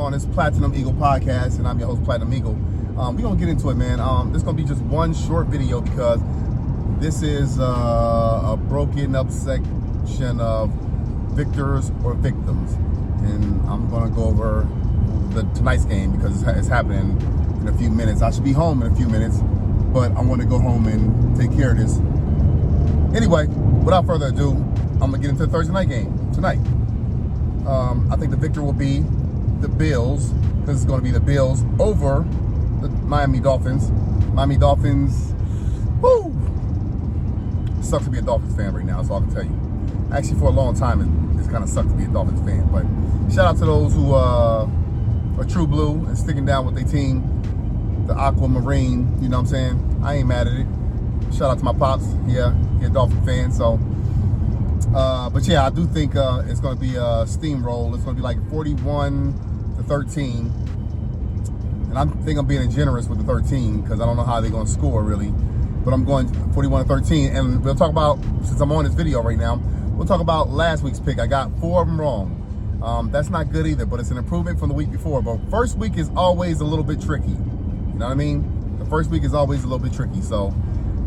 on this Platinum Eagle podcast, and I'm your host, Platinum Eagle. We're going to get into it, man. This is going to be just one short video because this is a broken up section of victors or victims. And I'm going to go over tonight's game because it's happening in a few minutes. I should be home in a few minutes, but I want to go home and take care of this. Anyway, without further ado, I'm going to get into the Thursday night game tonight. I think the victor will be the Bills, because it's going to be the Bills over the Miami Dolphins. Miami Dolphins, woo! It sucks to be a Dolphins fan right now, that's all I can tell you. Actually, for a long time, it's kind of sucked to be a Dolphins fan. But shout out to those who are true blue and sticking down with their team, the aquamarine, you know what I'm saying? I ain't mad at it. Shout out to my pops, yeah, he a Dolphin fan, so. But yeah, I do think it's going to be a steamroll. It's going to be like 41-13. And I think I'm being generous with the 13 because I don't know how they're going to score really. But I'm going 41-13. And we'll talk about, since I'm on this video right now, we'll talk about last week's pick. I got 4 of them wrong. That's not good either, but it's an improvement from the week before. But first week is always a little bit tricky. You know what I mean? The first week is always a little bit tricky. So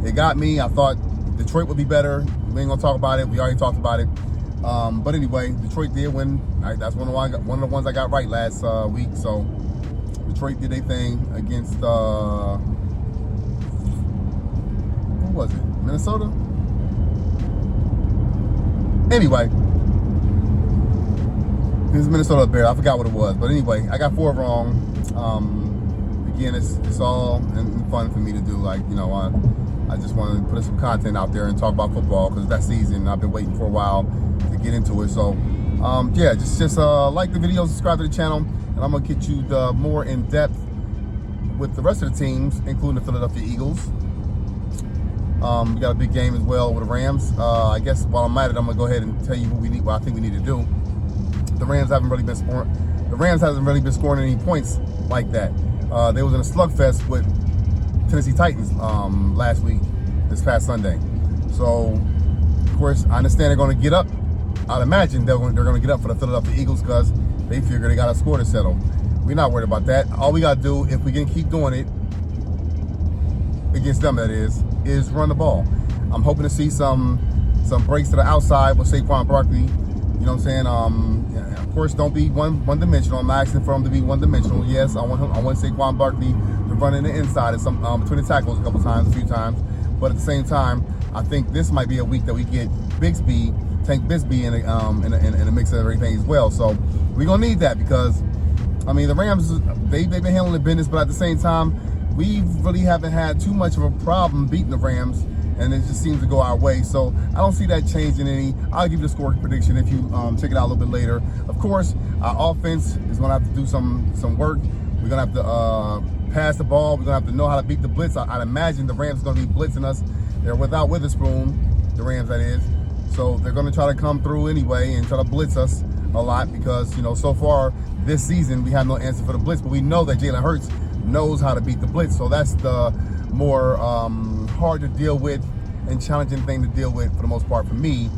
it got me. I thought Detroit would be better. We ain't gonna talk about it. We already talked about it. But anyway, Detroit did win. That's one of the ones I got right last week. So Detroit did a thing against who was it? Minnesota? Anyway, it was Minnesota Bears. I forgot what it was. But anyway, I got 4 wrong. Again, it's all in fun for me to do. Like, you know, I just want to put some content out there and talk about football because that season I've been waiting for a while to get into it. So, yeah, just like the video, subscribe to the channel, and I'm gonna get you the more in depth with the rest of the teams, including the Philadelphia Eagles. We got a big game as well with the Rams. I guess while I'm at it, I'm gonna go ahead and tell you what I think we need to do. The Rams hasn't really been scoring any points like that. They was in a slugfest with Tennessee Titans this past Sunday. So, of course, I understand they're going to get up. I'd imagine they're going to get up for the Philadelphia Eagles because they figure they got a score to settle. We're not worried about that. All we got to do, if we can keep doing it, against them that is run the ball. I'm hoping to see some breaks to the outside with Saquon Barkley. You know what I'm saying? Of course, don't be one-dimensional. I'm not asking for him to be one-dimensional. Yes, I want Saquon Barkley to run in the inside and some between the tackles a few times. But at the same time, I think this might be a week that we get Tank Bigsby in the mix of everything as well. So we're gonna need that because I mean the Rams they've been handling the business, but at the same time, we really haven't had too much of a problem beating the Rams. And it just seems to go our way. So I don't see that changing any. I'll give you the score prediction if you check it out a little bit later. Of course, our offense is going to have to do some work. We're going to have to pass the ball. We're going to have to know how to beat the blitz. I'd imagine the Rams are going to be blitzing us. They're without Witherspoon, the Rams that is. So they're going to try to come through anyway and try to blitz us a lot because, you know, so far this season we have no answer for the blitz. But we know that Jalen Hurts knows how to beat the blitz. So that's the more hard to deal with and challenging thing to deal with for the most part for me,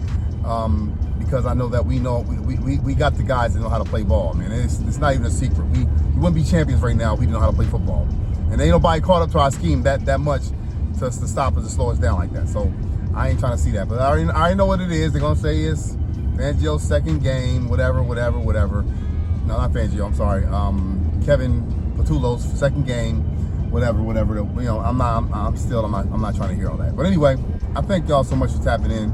because I know that we got the guys that know how to play ball, man. It's not even a secret. We wouldn't be champions right now if we didn't know how to play football. And ain't nobody caught up to our scheme that much to stop us and slow us down like that. So I ain't trying to see that. But I already know what it is. They're gonna say it's Fangio's second game, whatever. No, not Fangio, I'm sorry. Kevin Patullo's second game. Whatever. You know, I'm not trying to hear all that. But anyway, I thank y'all so much for tapping in.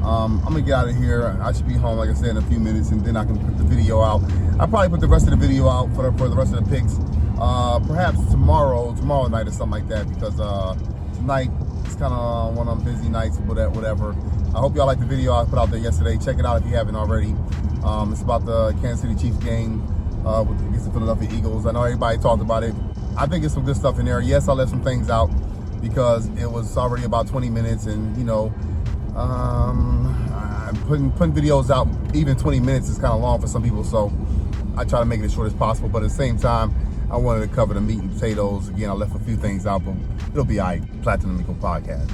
I'm gonna get out of here. I should be home, like I said, in a few minutes, and then I can put the video out. I'll probably put the rest of the video out for the rest of the picks. Perhaps tomorrow night or something like that, because tonight it's kind of one of them busy nights, whatever. I hope y'all like the video I put out there yesterday. Check it out if you haven't already. It's about the Kansas City Chiefs game against the Philadelphia Eagles. I know everybody talked about it. I think it's some good stuff in there. Yes, I left some things out because it was already about 20 minutes, and you know, putting videos out even 20 minutes is kind of long for some people. So I try to make it as short as possible. But at the same time, I wanted to cover the meat and potatoes. Again, I left a few things out, but it'll be all right. Platinum Eagle Podcast.